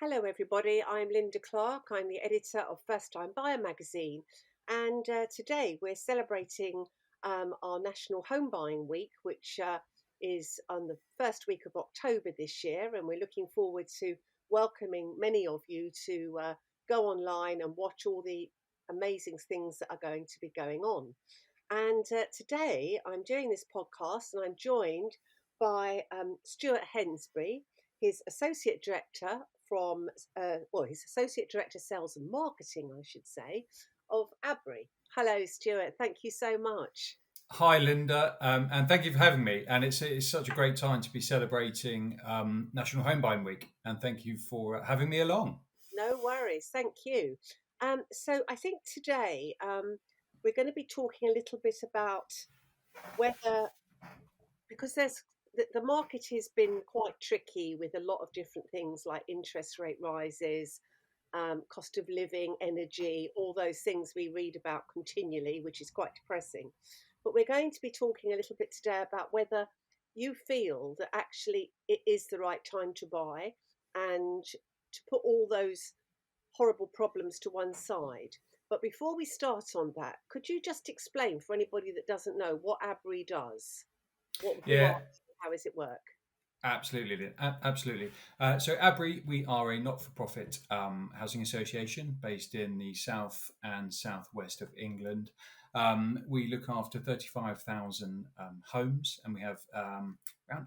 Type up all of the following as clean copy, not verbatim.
Hello, everybody. I'm Lynda Clark. I'm the editor of First Time Buyer magazine. And today we're celebrating our National Home Buying Week, which is on the first week of October this year. And we're looking forward to welcoming many of you to go online and watch all the amazing things that are going to be going on. And today I'm doing this podcast and I'm joined by Stuart Hensby, his associate director his associate director sales and marketing, I should say, of Abri. Hello, Stuart. Thank you so much. Hi, Linda, and thank you for having me. And it's such a great time to be celebrating National Home Buying Week. And thank you for having me along. No worries. Thank you. So I think today we're going to be talking a little bit about whether because the market has been quite tricky with a lot of different things like interest rate rises, cost of living, energy, all those things we read about continually, which is quite depressing. But we're going to be talking a little bit today about whether you feel that actually it is the right time to buy and to put all those horrible problems to one side. But before we start on that, could you just explain for anybody that doesn't know what Abri does? What you are, Yeah, how does it work? absolutely, absolutely. So, Abri, we are a not-for-profit housing association based in the south and southwest of England. We look after 35,000 homes, and we have around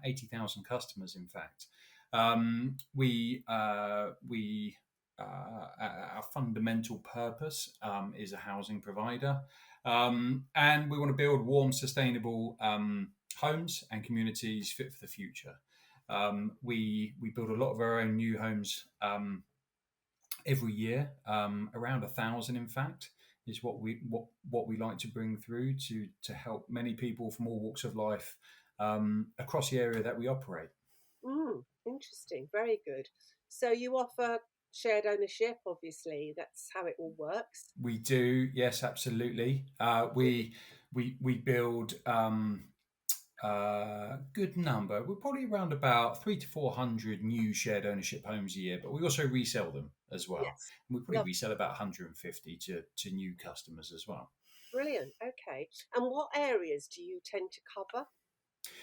80,000 customers. In fact, we our fundamental purpose is a housing provider, and we want to build warm, sustainable homes and communities fit for the future. We build a lot of our own new homes every year, around 1,000, in fact, is what we like to bring through to help many people from all walks of life across the area that we operate. Interesting, very good. So you offer shared ownership, obviously, that's how it all works. We do, yes, absolutely. We build good number. We're probably around about 300 to 400 new shared ownership homes a year, but we also resell them as well. Yes, And we probably love, resell about 150 to new customers as well. brilliant. Okay. And what areas do you tend to cover?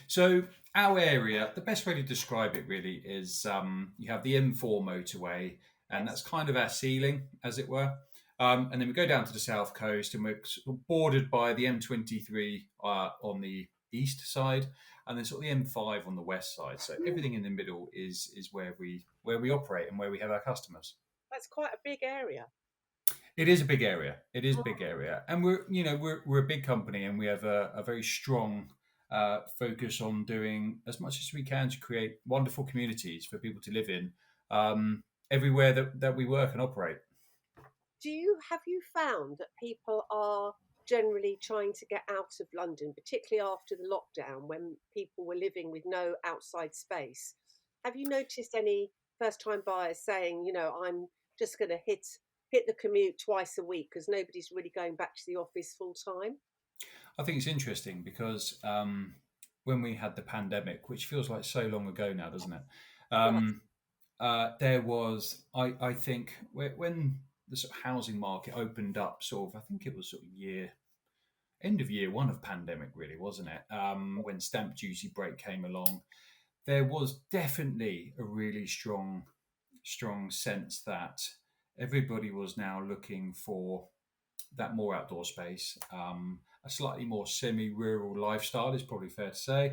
So our area, the best way to describe it really is you have the M4 motorway, and that's Yes. kind of our ceiling, as it were. And then we go down to the south coast, and we're sort of bordered by the M23 on the east side, and then sort of the M5 on the west side. So Mm, everything in the middle is where we operate and where we have our customers. that's quite a big area. It is a big area. It is a Mm, big area, and we're a big company, and we have a very strong focus on doing as much as we can to create wonderful communities for people to live in everywhere that we work and operate. have you found that people are generally trying to get out of London, particularly after the lockdown when people were living with no outside space? Have you noticed any first time buyers saying, I'm just going to hit the commute twice a week because nobody's really going back to the office full time? I think it's interesting because when we had the pandemic, which feels like so long ago now, doesn't it? Does. Um, there was, I think, when the sort of housing market opened up, sort of, I think it was sort of end of year one of pandemic, really, wasn't it? When stamp duty break came along, there was definitely a really strong sense that everybody was now looking for that more outdoor space, a slightly more semi-rural lifestyle is probably fair to say,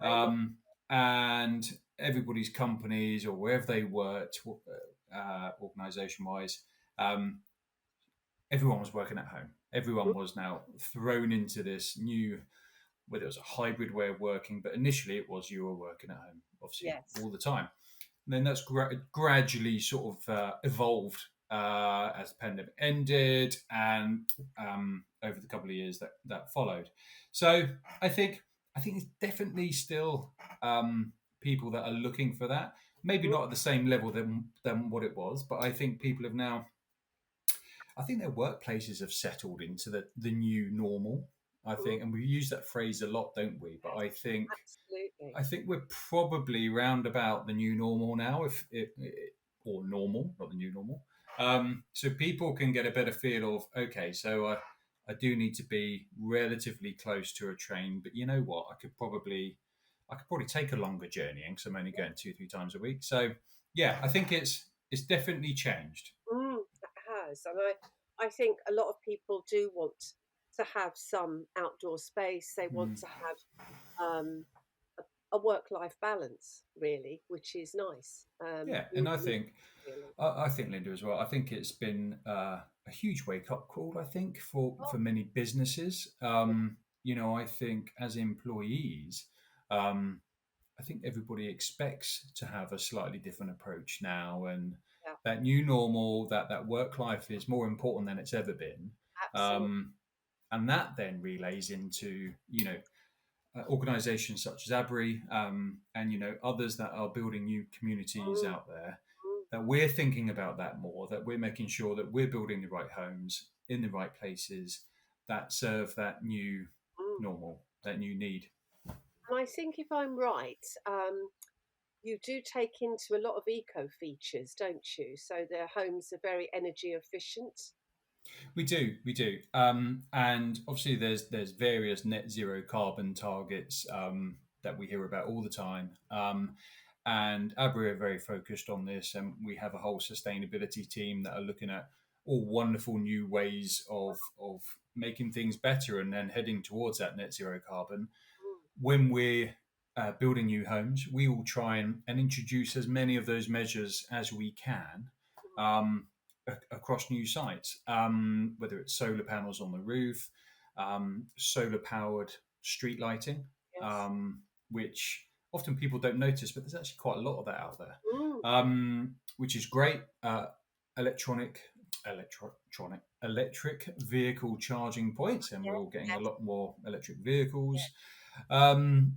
Very much. um, and everybody's companies or wherever they worked, organisation-wise, um, everyone was working at home. Everyone was now thrown into this new, whether it was a hybrid way of working, but initially it was you were working at home, obviously, Yes. all the time. And then that's gradually sort of evolved as the pandemic ended and over the couple of years that followed. So I think I think it's definitely still people that are looking for that. Maybe Mm, not at the same level than what it was, but I think people have now. I think their workplaces have settled into the new normal. I mm, think, and we use that phrase a lot, don't we? But yes, absolutely. I think we're probably round about the new normal now. If it, or normal, not the new normal. So people can get a better feel of, okay, so I do need to be relatively close to a train, but you know what? I could probably take a longer journey because I'm only going 2, 3 times a week. So yeah, I think it's definitely changed. It has, and I think a lot of people do want to have some outdoor space. They want Mm. to have um, a work-life balance, really, which is nice. Yeah, We and all need it, really. I think Linda as well. I think it's been a huge wake up call. I think Oh, for many businesses. I think as employees, um, I think everybody expects to have a slightly different approach now, and yeah, that new normal, that work life is more important than it's ever been. absolutely. Um, and that then relays into organisations such as Abri, and others that are building new communities Mm, out there, mm, that we're thinking about that more, that we're making sure that we're building the right homes in the right places that serve that new mm. normal, that new need. And I think if I'm right, you do take into a lot of eco features, don't you? So their homes are very energy efficient. We do, and obviously there's various net zero carbon targets that we hear about all the time, and Abri are very focused on this, and we have a whole sustainability team that are looking at all wonderful new ways of making things better and then heading towards that net zero carbon. Mm, When we're building new homes, we will try and introduce as many of those measures as we can mm. um, across new sites, whether it's solar panels on the roof, solar powered street lighting, Yes. um, which often people don't notice, but there's actually quite a lot of that out there, Mm, which is great. Electronic, electric vehicle charging points, and we're yes, all getting a yes, lot more electric vehicles, um,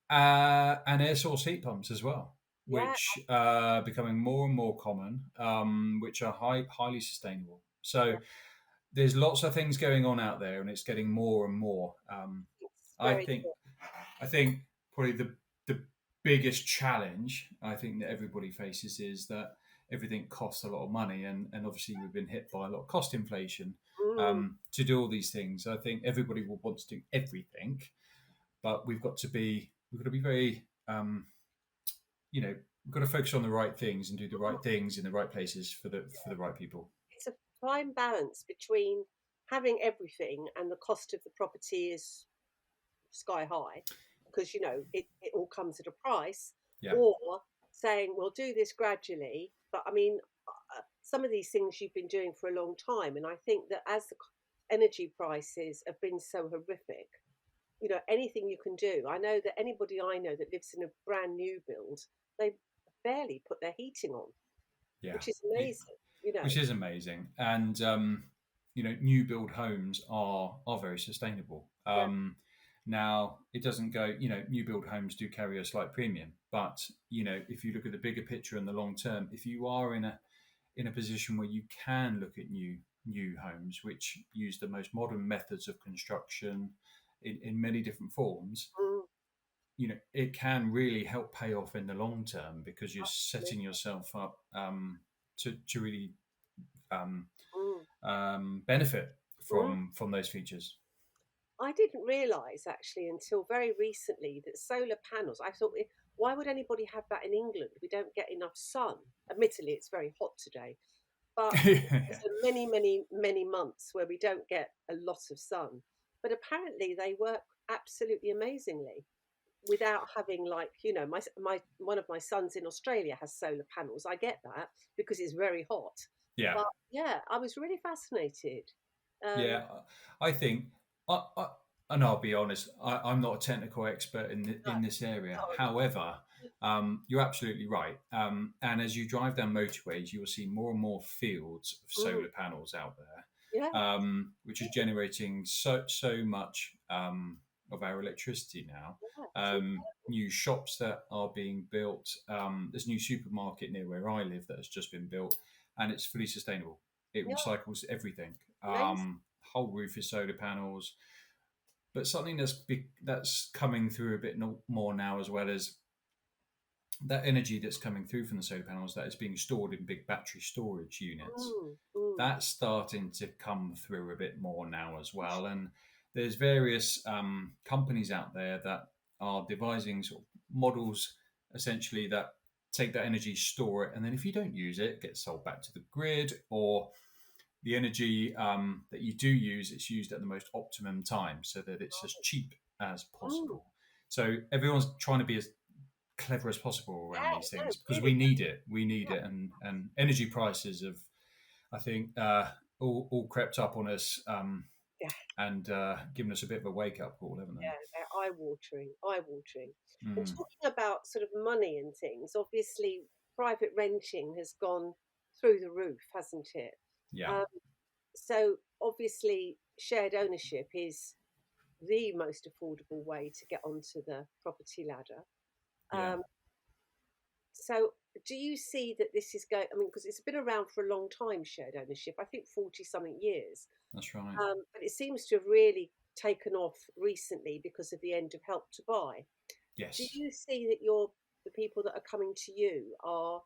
and air source heat pumps as well, yeah. which are becoming more and more common, which are highly sustainable. So Yeah, there's lots of things going on out there, and it's getting more and more. it's I very think good. I think probably the biggest challenge I think that everybody faces is that everything costs a lot of money, and obviously we've been hit by a lot of cost inflation Mm, to do all these things. I think everybody will want to do everything, but we've got to be very we've got to focus on the right things and do the mm. right things in the right places for the right people. It's a fine balance between having everything and the cost of the property is sky high because it all comes at a price, Yeah, or saying we'll do this gradually. But I mean, some of these things you've been doing for a long time, and I think that as the energy prices have been so horrific, anything you can do. I know that anybody I know that lives in a brand new build, they barely put their heating on, yeah. which is It, amazing. which is amazing. And new build homes are very sustainable. Yeah. Now it doesn't go. New build homes do carry a slight premium, but if you look at the bigger picture and the long term, if you are in a position where you can look at new homes which use the most modern methods of construction in many different forms, Mm, it can really help pay off in the long term because you're absolutely. setting yourself up to really um, Mm, benefit mm. from those features. I didn't realise actually until very recently that solar panels. I thought, why would anybody have that in England? We don't get enough sun. Admittedly, it's very hot today, but Yeah, there's many, many, many months where we don't get a lot of sun. But apparently, they work absolutely amazingly without having, like, my one of my sons in Australia has solar panels. I get that because it's very hot. yeah, But yeah, I was really fascinated. Um, yeah. I think, I, and I'll be honest, I'm not a technical expert no, in this area. no, However, you're absolutely right. And as you drive down motorways, you will see more and more fields of mm, solar panels out there, yeah, which is generating so much of our electricity now. yeah, it's incredible. New shops that are being built. There's a new supermarket near where I live that has just been built, and it's fully sustainable. It Yeah, recycles everything. amazing. Whole roof is solar panels, but something that's coming through a bit more now, as well as that energy that's coming through from the solar panels that is being stored in big battery storage units, Mm, mm. that's starting to come through a bit more now as well. And there's various companies out there that are devising sort of models essentially that take that energy, store it, and then if you don't use it, it gets sold back to the grid, or the energy that you do use, it's used at the most optimum time so that it's as cheap as Mm. possible. So everyone's trying to be as clever as possible around these Yeah, no, things because we really. need it. We need Yeah, it, and energy prices have, I think, all crept up on us, yeah, and given us a bit of a wake up call, haven't they? yeah. They're eye-watering, eye-watering. And Mm, talking about sort of money and things, obviously, private renting has gone through the roof, hasn't it? yeah, Um, so obviously, shared ownership is the most affordable way to get onto the property ladder. yeah, Um, so do you see that this is going? I mean, because it's been around for a long time, shared ownership. I think 40 something years. that's right. But it seems to have really taken off recently because of the end of Help to Buy. Do Yes. you see that the people that are coming to you are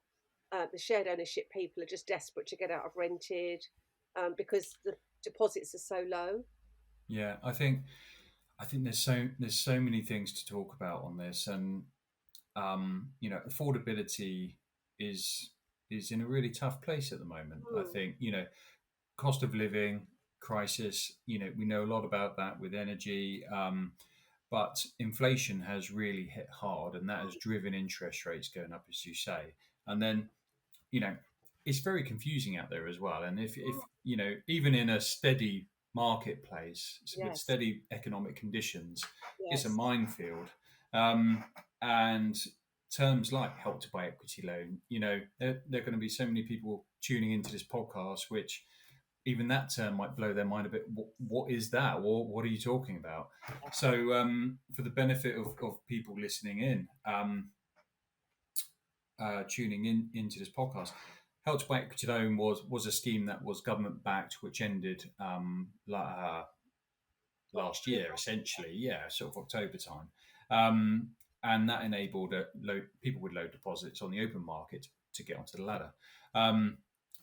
the shared ownership people are just desperate to get out of rented because the deposits are so low? Yeah, I think there's so many things to talk about on this, and affordability is is in a really tough place at the moment. I Mm, think cost of living crisis. We know a lot about that with energy, but inflation has really hit hard, and that has driven interest rates going up, as you say. And then you know, it's very confusing out there as well. And if mm, even in a steady marketplace with yes, steady economic conditions, it's a yes, minefield. Um, and terms like help to buy equity loan, there are going to be so many people tuning into this podcast, which even that term might blow their mind a bit. What is that? What are you talking about? So, for the benefit of people listening in, tuning into this podcast, Help to Buy Equity Loan was a scheme that was government backed, which ended last year, October. essentially, yeah, sort of October time, and that enabled people with low deposits on the open market to get onto the ladder. Um,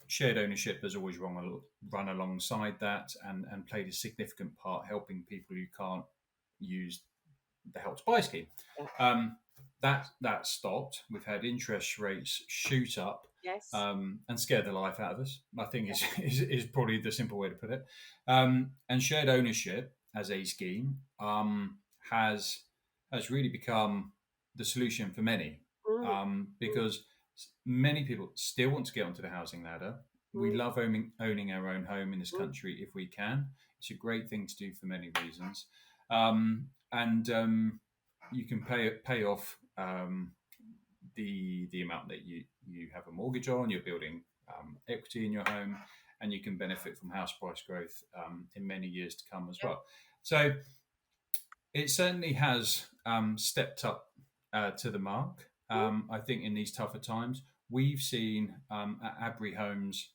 Shared ownership has always run alongside that and played a significant part helping people who can't use the Help to Buy scheme. Yeah. Um, that stopped. We've had interest rates shoot up, Yes. and scare the life out of us. I think Yeah. is probably the simple way to put it. And shared ownership as a scheme has really become the solution for many, Mm, mm, because many people still want to get onto the housing ladder. We mm, love owning our own home in this mm. country if we can. It's a great thing to do for many reasons, and you can pay off the amount that you have a mortgage on. You're building equity in your home, and you can benefit from house price growth in many years to come as Yeah. well. So it certainly has stepped up to the mark. Mm, I think in these tougher times, we've seen at Abri Homes,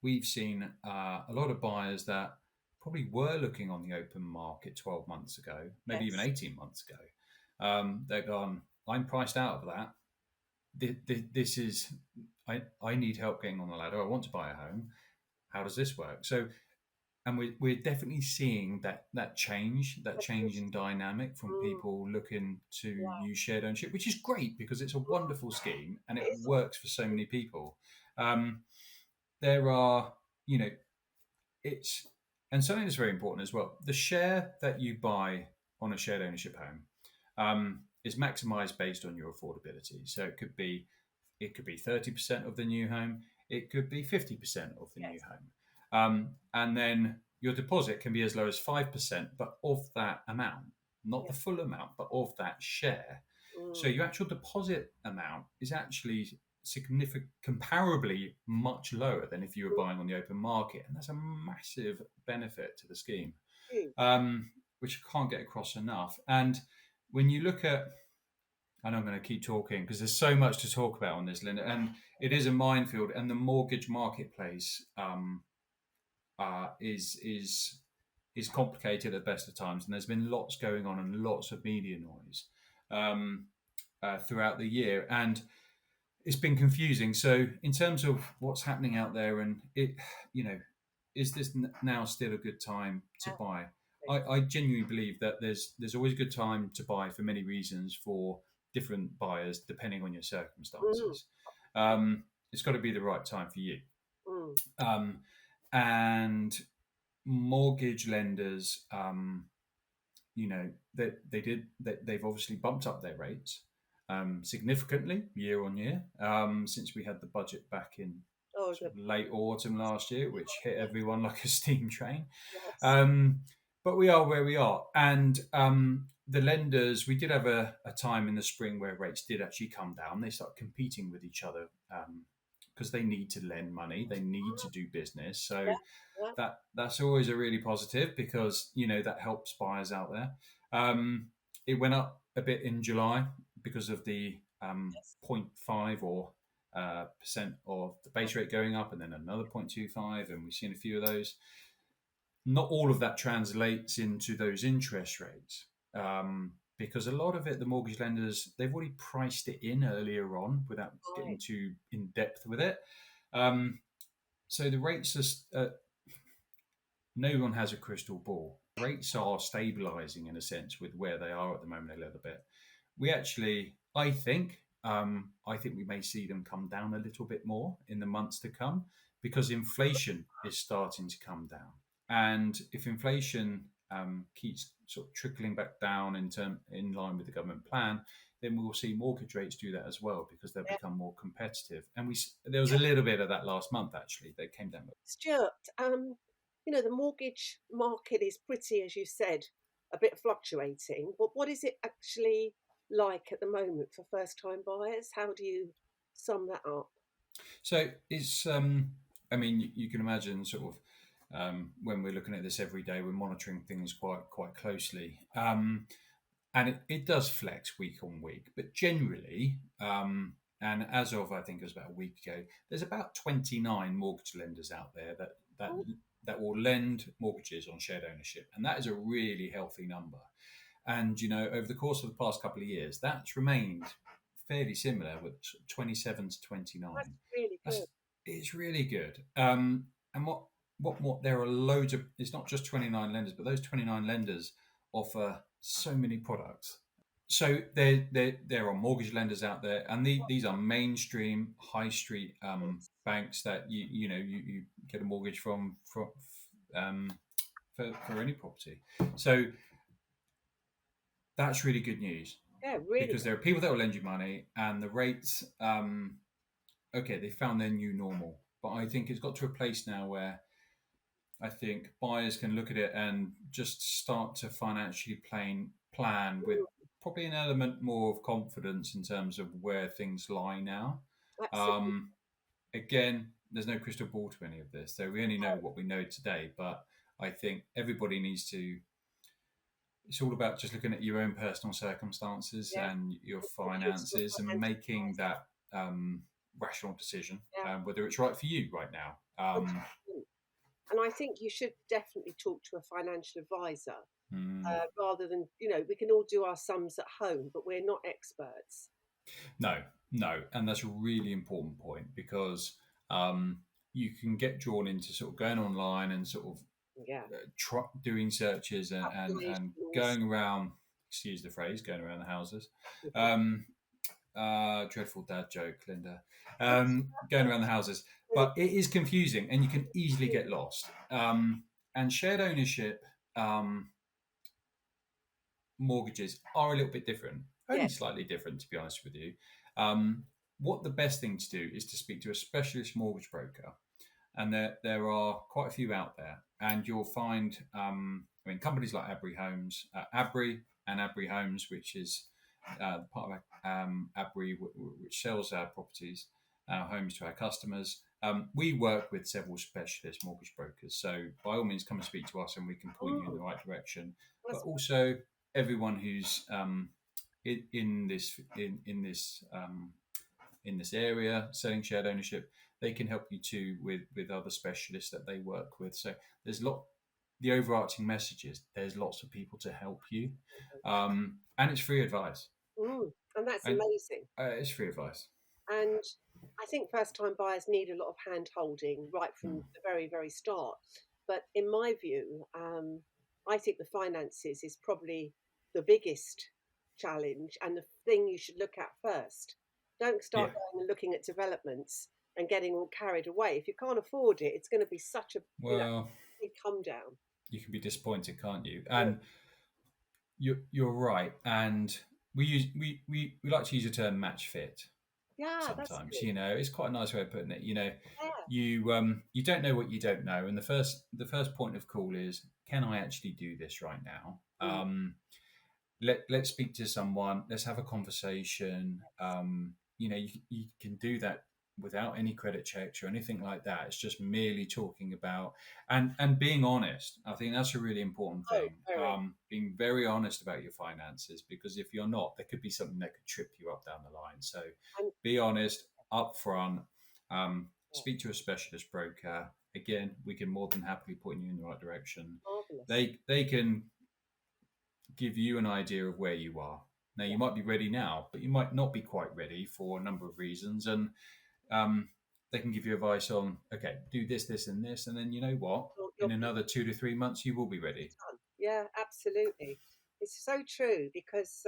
we've seen a lot of buyers that probably were looking on the open market 12 months ago, maybe even yes. 18 months ago. They're gone, I'm priced out of that. This is, I need help getting on the ladder. I want to buy a home. How does this work? So, and we're definitely seeing that change in dynamic from Mm, people looking to wow. use shared ownership, which is great because it's a wonderful scheme and It it is. works for so many people. Um, there are, you know, it's and something that's very important as well. The share that you buy on a shared ownership home is maximized based on your affordability. So it could be 30% of the new home, it could be 50% of the new Yes. home, and then your deposit can be as low as 5%, but of that amount, not Yeah. the full amount, but of that share. So Mm, your actual deposit amount is actually significant, comparably much lower than if you were mm, buying on the open market, and that's a massive benefit to the scheme, huge. um, which I can't get across enough. And when you look at, and I'm going to keep talking because there's so much to talk about on this, Lynda, and it is a minefield, and the mortgage marketplace is complicated at the best of times, and there's been lots going on and lots of media noise. Um, throughout the year, and it's been confusing. So, in terms of what's happening out there, and it, you know, is this now still a good time to buy? I genuinely believe that there's always a good time to buy for many reasons for different buyers depending on your Mm, circumstances. It's got to be the right time for you. mm. Um, and mortgage lenders, they've obviously bumped up their rates significantly year on year since we had the budget back in Oh, sort of late autumn last year, which hit yes, everyone like a steam train. yes. Um, but we are where we are, and the lenders. We did have a time in the spring where rates did actually come down. They start competing with each other because they need to lend money, they need to do business. So Yeah, yeah. that's always a really positive because that helps buyers out there. It went up a bit in July because of the Yes. 0.5 or percent of the base rate going up, and then another 0.25, and we've seen a few of those. Not all of that translates into those interest rates because a lot of it, the mortgage lenders, they've already priced it in earlier on without getting Right. too in depth with it. Um, so the rates are, no one has a crystal ball. Rates are stabilizing in a sense with where they are at the moment a little bit. We actually, I think we may see them come down a little bit more in the months to come because inflation is starting to come down. And if inflation keeps sort of trickling back down in line with the government plan, then we will see mortgage rates do that as well because they'll Yeah. become more competitive. And there was a little bit of that last month actually. They came down. Stuart, the mortgage market is pretty, as you said, a bit fluctuating. But what is it actually like at the moment for first-time buyers? How do you sum that up? So it's, I mean, you can imagine sort of when we're looking at this every day, we're monitoring things quite closely, and it does flex week on week. But generally, and as of I think it was about a week ago, there's about 29 mortgage lenders out there that Oh, that will lend mortgages on shared ownership, and that is a really healthy number. And over the course of the past couple of years, that's remained fairly similar with 27 to that's 29. really good. That's It's really good. And what there are loads of. It's not just 29 lenders, but those 29 lenders offer so many products. So there are mortgage lenders out there, and these are mainstream high street Yes. banks that you get a mortgage from um, for any property. So that's really good news Yeah, really because good. there are people that will lend you money, and the rates. Okay, they found their new normal, but I think it's got to a place now where I think buyers can look at it and just start to financially plan with Mm, probably an element more of confidence in terms of where things lie now. absolutely. Um, Again, there's no crystal ball to any of this, so we only know what we know today. But I think everybody needs to. It's all about just looking at your own personal circumstances Yeah, and your talking to a finances and financial making advisor. that rational decision, Yeah, whether it's right for you right now. 100%. And I think you should definitely talk to a financial advisor Mm, rather than, we can all do our sums at home, but we're not experts. no, no, and that's a really important point because um, you can get drawn into sort of going online and sort of Yeah, doing searches and calculations. going around. Excuse the phrase, going around the houses. Um, Dreadful dad joke, Linda. That's Going around the houses, really but it is confusing, and you can easily good. get lost. And shared ownership mortgages are a little bit different, only Yes. slightly different, to be honest with you. Um, what the best thing to do is to speak to a specialist mortgage broker, and there are quite a few out there, and you'll find, I mean, companies like Abri Homes, Abri and Abri Homes, which is part of Abri, which sells our properties, our homes to our customers. We work with several specialist mortgage brokers, so by all means, come and speak to us, and we can point you in the Mm, right direction. But that's also, everyone who's in this area selling shared ownership, they can help you too with other specialists that they work with. So there's the overarching message is there's lots of people to help you, and it's free advice. mm. and that's And amazing. it's free advice. And I think first time buyers need a lot of hand holding right from Mm. the very, very start. But in my view, I think the finances is probably the biggest challenge and the thing you should look at first. Don't Yeah. start going and looking at developments and getting all carried away. If you can't afford it, it's going to be such a, Well, big come down. you can be disappointed, can't you? Mm. And you're right. And we like to use the term match fit Yeah, that's sometimes. good. It's quite a nice way of putting it. Yeah. You don't know what you don't know, and the first point of call is, can I actually do this right now? Mm. Let's speak to someone. Let's have a conversation. You can do that without any credit checks or anything like that. It's just merely talking about and being honest. I think that's a really important Oh, thing. very. Being very honest about your finances, because if you're not, there could be something that could trip you up down the line. So And be honest upfront. yeah, Speak to a specialist broker. Again, we can more than happily point you in the right direction. marvelous. They can give you an idea of where you are. Now, Yeah, you might be ready now, but you might not be quite ready for a number of reasons. And um, they can give you advice on, okay, do this, this, and this. And then you know what? you're In another 2 to 3 months, you will be ready. done. Yeah, absolutely. It's so true because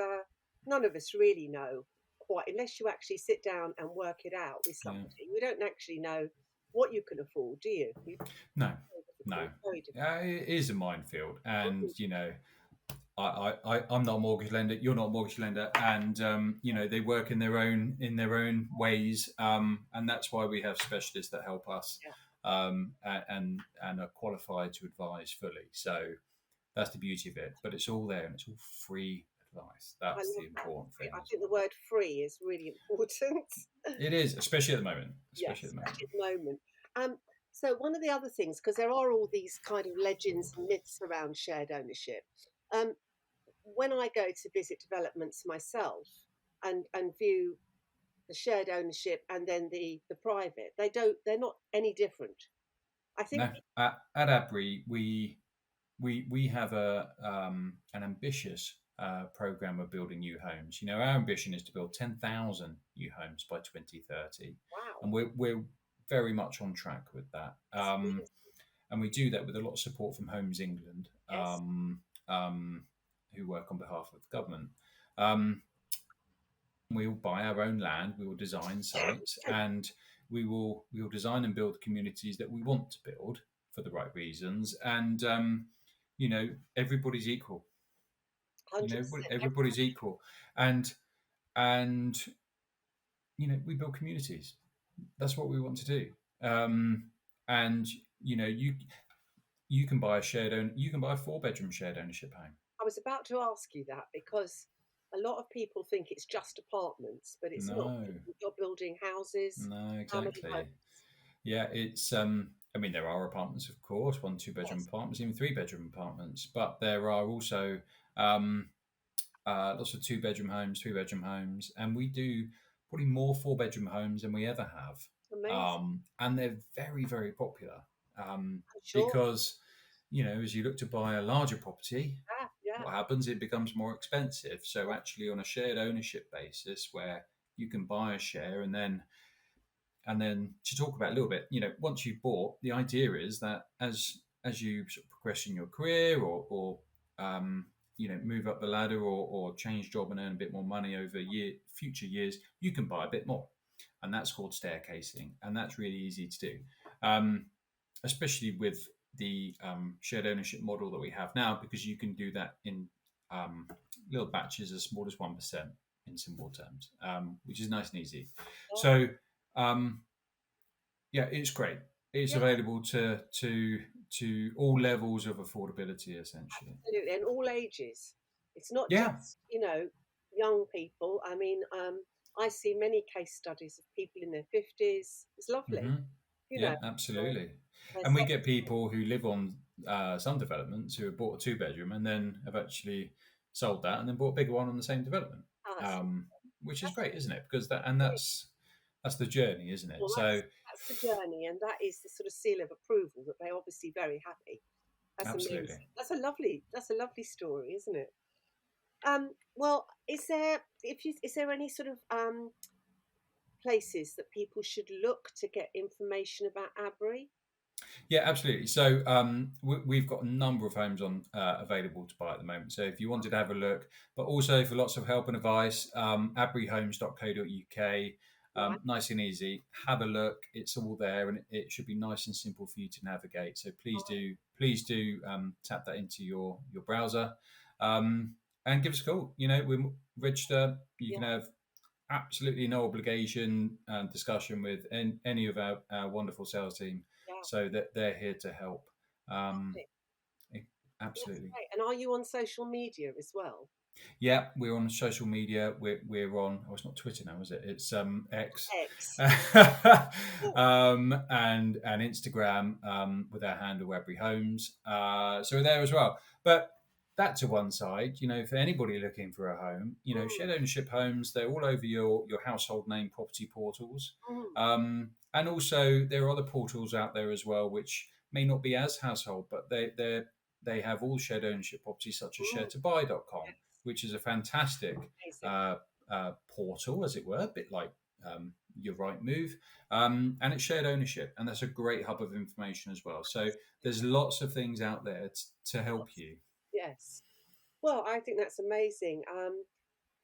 none of us really know quite, unless you actually sit down and work it out with Yeah. somebody. You don't actually know what you can afford, do you? No, Very no. difficult, very difficult. It is a minefield. And, Mm, I'm not a mortgage lender. You're not a mortgage lender, and they work in their own ways, and that's why we have specialists that help us, yeah, and are qualified to advise fully. So that's the beauty of it. But it's all there, and it's all free advice. I That's the love that. important thing. I think the word free is really important. It is, especially at the moment. Especially Yes, at the moment. especially at the moment. So one of the other things, because there are all these kind of legends and myths around shared ownership. Um, when I go to visit developments myself and view the shared ownership and then the private, they're not any different. I think No, at Abri, we have an ambitious program of building new homes. Our ambition is to build 10,000 new homes by 2030, wow, and we're very much on track with that. that's amazing. And we do that with a lot of support from Homes England, Yes, who work on behalf of the government. Um, we will buy our own land, we will design sites, and we will design and build communities that we want to build for the right reasons. And everybody's equal. 100%. Everybody's equal, and we build communities. That's what we want to do. And you can buy you can buy a 4-bedroom shared ownership home. I was about to ask you that because a lot of people think it's just apartments, but it's not. No, You're building houses, no, family exactly. homes. Yeah, it's. I mean, there are apartments, of course, 1, 2 bedroom Yes, apartments, even 3-bedroom apartments, but there are also um, lots of 2-bedroom homes, 3-bedroom homes, and we do probably more 4-bedroom homes than we ever have. amazing. And they're very, very popular, I'm sure. because, as you look to buy a larger property, Yeah, yeah. what happens? It becomes more expensive. So actually, on a shared ownership basis, where you can buy a share and then to talk about a little bit, once you've bought, the idea is that as you sort of progress in your career or move up the ladder or change job and earn a bit more money over future years, you can buy a bit more, and that's called staircasing, and that's really easy to do, especially with the shared ownership model that we have now, because you can do that in um, little batches as small as 1%, in simple terms, which is nice and easy. Yeah, So um, yeah, it's great. It's yeah, available to all levels of affordability, essentially. absolutely. And all ages. It's not Yeah. just, young people. I mean, I see many case studies of people in their 50s. It's lovely, hmm you Yeah, know. Uh, absolutely. they're And we so, get people who live on some developments who have bought a 2-bedroom and then have actually sold that and then bought a bigger one on the same development, that's, um, which is that's great, isn't it? Because that's the journey, isn't it? well, So that's the journey, and that is the sort of seal of approval that they're obviously very happy. That's absolutely. amazing. That's a lovely story, isn't it? Well, is there any sort of places that people should look to get information about Abri? Yeah, absolutely. So we've got a number of homes on available to buy at the moment. So if you wanted to have a look, but also for lots of help and advice, abrihomes.co.uk, Right. nice and easy. Have a look. It's all there, and it should be nice and simple for you to navigate. So please do tap that into your browser, and give us a call. We register. You Yeah. can have absolutely no obligation discussion with any of our wonderful sales team, Yeah. so that they're here to help. Um, Lovely. e- That's Absolutely. great. And are you on social media as well? Yeah, we're on social media. We're on. Oh, it's not Twitter now, is it? It's X, X. and Instagram with our handle Abri Homes. So we're there as well. But that to one side, for anybody looking for a home, Mm, shared ownership homes. They're all over your household name property portals, mm, and also there are other portals out there as well, which may not be as household, but they have all shared ownership properties such as mm. sharettobuy.com, Yes. which is a fantastic Amazing. uh, portal, as it were, a bit like your right move. And it's shared ownership, and that's a great hub of information as well. So there's lots of things out there to help you. Yes. Well, I think that's amazing.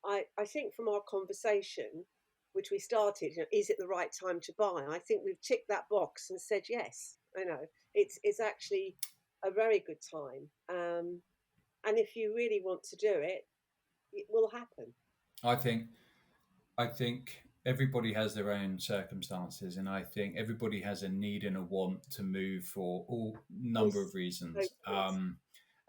I think from our conversation, which we started, is it the right time to buy? I think we've ticked that box and said yes. I know it's actually a very good time. And if you really want to do it, it will happen. I think I think everybody has their own circumstances, and I think everybody has a need and a want to move for all number Yes, of so reasons. true.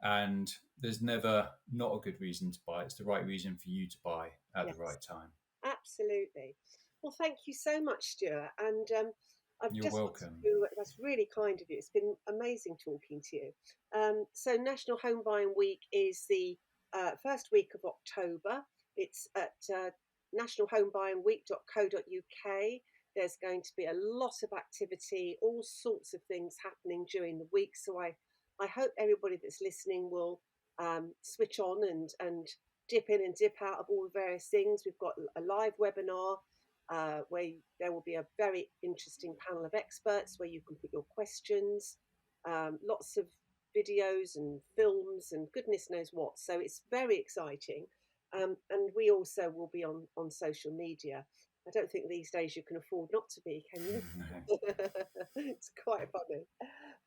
And there's never not a good reason to buy. It's the right reason for you to buy at the Yes, right time. absolutely. Well, thank you so much, Stuart. And I've You're just wanted welcome. to, that's really kind of you. It's been amazing talking to you. So, National Home Buying Week is the first week of October. It's at nationalhomebuyingweek.co.uk. There's going to be a lot of activity, all sorts of things happening during the week. So, I hope everybody that's listening will switch on and dip in and dip out of all the various things. We've got a live webinar where there will be a very interesting panel of experts where you can put your questions, lots of videos and films and goodness knows what. So it's very exciting. And we also will be on social media. I don't think these days you can afford not to be, can you? It's quite funny.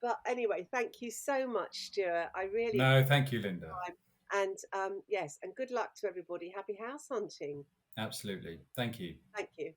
But anyway, thank you so much, Stuart. I really No, thank you, Linda. time. And yes, and good luck to everybody. Happy house hunting. Absolutely. Thank you. Thank you.